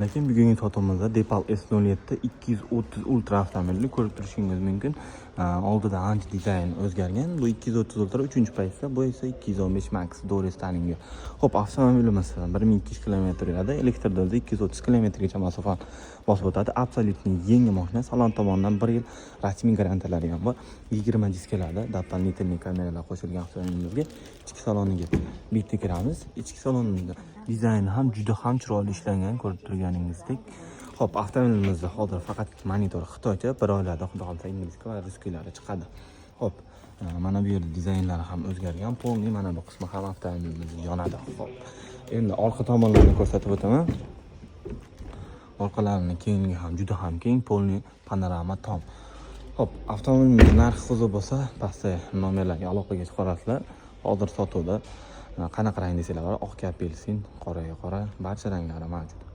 Lekin bugungi sotuvimizda Depal S07 230 Ultra avtomobilni ko'rib turishingiz mumkin. Oldida ancha dizayn o'zgargan. Bu 230 Ultra 3-paytda, bu esa 215 Max Dorestaningga. Xo'p, avtomobilimiz 1200 km yuradi. Elektrda 230 km gacha masofa bosib o'tadi. Absolutni yangi mashina. Salon tomonidan 1 yil rasmiy garantiyalari ham bor. 20 diskalarda doполнительный kameralar qo'shilgan avtomobilga. Ichki saloniga bitta kiramiz. Ichki salonida dizayni ham juda ham chiroyli ishlangan, ko'rib turganingizdek. Xo'p, avtomobilimizda hozir faqat monitor xitoycha, bir oylarda xudo xolisa ingliz va ruskiylari chiqadi. Xo'p, mana bu yerda dizaynlari ham o'zgargan. Polniy mana bu qismi ham avtomobilimiz yonadi. Xo'p, endi orqa tomonlarni ko'rsatib o'taman. Orqalarini kengligi ham juda ham keng, polniy panorama tom. Xo'p, avtomobilimiz narxi hozir bo'lsa, pastda nomerlarga aloqaga chiqarasizlar. Hozir sotuvda qanaqa rang desalar, oqga apelsin, qoraga qora, barcha ranglari mavjud.